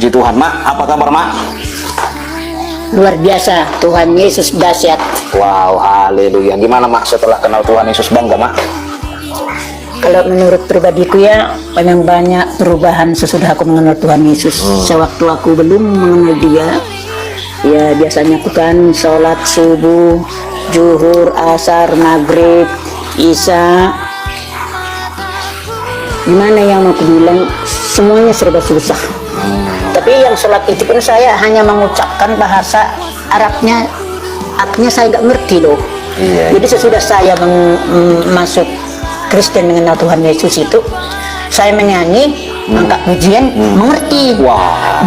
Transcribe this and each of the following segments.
Puji Tuhan, Mak. Apa kabar, Mak? Luar biasa, Tuhan Yesus dahsyat. Wow, haleluya. Gimana, Mak, setelah kenal Tuhan Yesus, bangga, Mak? Kalau menurut pribadiku ya, memang banyak perubahan sesudah aku mengenal Tuhan Yesus. Sewaktu aku belum mengenal Dia, ya biasanya aku kan sholat subuh, zuhur, asar, maghrib, isya. Gimana yang mau aku bilang, semuanya serba susah. Tapi yang sholat itu pun saya hanya mengucapkan bahasa Arabnya, artinya saya nggak ngerti loh. Jadi sesudah saya masuk Kristen mengenal Tuhan Yesus itu, saya menyanyi, angkat pujian, mengerti.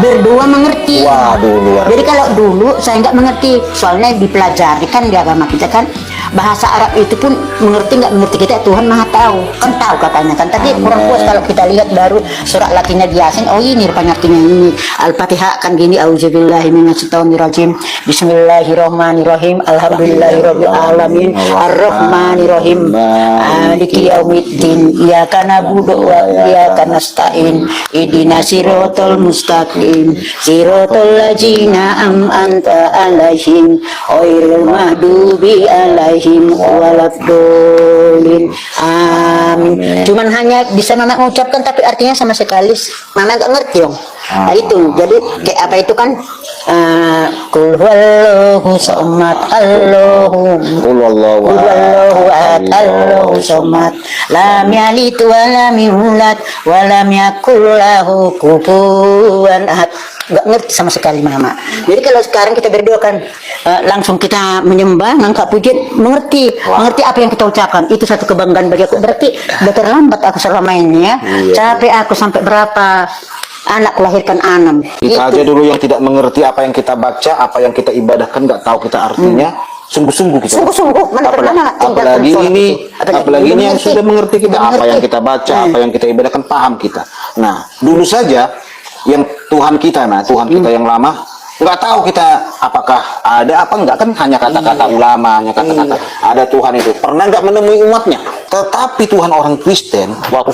Berdoa mengerti. Waduh, luar. Jadi kalau dulu saya nggak mengerti, soalnya dipelajari kan di agama kita kan, bahasa Arab itu pun mengerti nggak mengerti kita, Tuhan Maha tahu, kan tahu katanya kan. Tapi kurang puas kalau kita lihat baru surat Latinnya di Yasin, oh ini rupanya artinya ini. Al-Fatihah kan gini, auzubillahi minasyaitonirrajim, bismillahirrahmanirrahim, alhamdulillahirabbil alamin, arrahmanirrahim, maliki yaumiddin, iyyaka na'budu wa iyyaka nasta'in, ihdinas siratal mustaqim, siratal ladzina an'amta 'alaihim, ghairil maghdubi 'alaihim waladdallin. Amin. Cuman hanya bisa Mama mengucapkan, tapi artinya sama sekali Mama nggak ngerti dong. Nah itu, jadi kayak apa itu kan, qul huwallahu samad, Allahu ahad, Allahu samad, lam yalid wa lam yulad wa lam yakul lahu kufuwan ahad. Nggak ngerti sama sekali Mama. Jadi kalau sekarang kita berdoa kan, langsung kita menyembah, ngangkat pujian, mengerti apa yang kita ucapkan. Itu satu kebanggaan bagi aku. Berarti udah terlambat aku selama ini ya. Capek aku sampai berapa anak melahirkan 6. Kita aja dulu yang tidak mengerti apa yang kita baca, apa yang kita ibadahkan, nggak tahu kita artinya. Sungguh-sungguh kita. Apalagi ini yang sudah mengerti kita, apa yang kita baca, apa yang kita ibadahkan, paham kita. Nah, dulu saja yang Tuhan kita, Tuhan kita yang lama, nggak tahu kita apakah ada apa enggak, kan hanya kata-kata ulama, hanya kata-kata ada Tuhan itu. Pernah nggak menemui umatnya? Tetapi Tuhan orang Kristen, waktu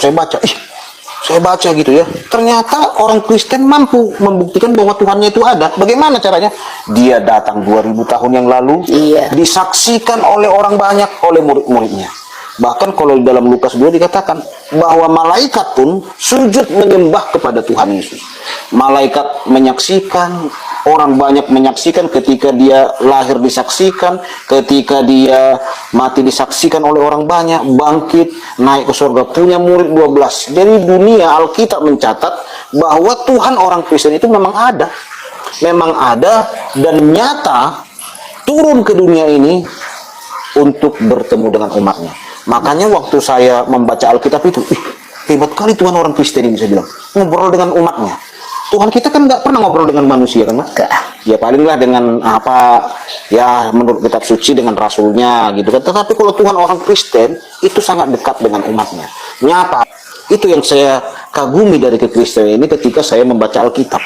saya baca gitu ya, ternyata orang Kristen mampu membuktikan bahwa Tuhannya itu ada. Bagaimana caranya? Dia datang 2000 tahun yang lalu, disaksikan oleh orang banyak, oleh murid-muridnya. Bahkan kalau di dalam Lukas 2 dikatakan bahwa malaikat pun sujud menyembah kepada Tuhan Yesus. Malaikat menyaksikan, orang banyak menyaksikan, ketika dia lahir disaksikan, ketika dia mati disaksikan oleh orang banyak, bangkit, naik ke surga, punya murid 12. Jadi dunia Alkitab mencatat bahwa Tuhan orang Kristen itu memang ada. Memang ada dan nyata turun ke dunia ini untuk bertemu dengan umatnya. Makanya waktu saya membaca Alkitab itu, hebat kali Tuhan orang Kristen ini, saya bilang, ngobrol dengan umatnya. Tuhan kita kan nggak pernah ngobrol dengan manusia kan, Mas? Ya palinglah dengan apa, ya menurut kitab suci dengan rasulnya gitu kan. Tetapi kalau Tuhan orang Kristen itu sangat dekat dengan umatnya. Nyata. Itu yang saya kagumi dari kekristenan ini ketika saya membaca Alkitab.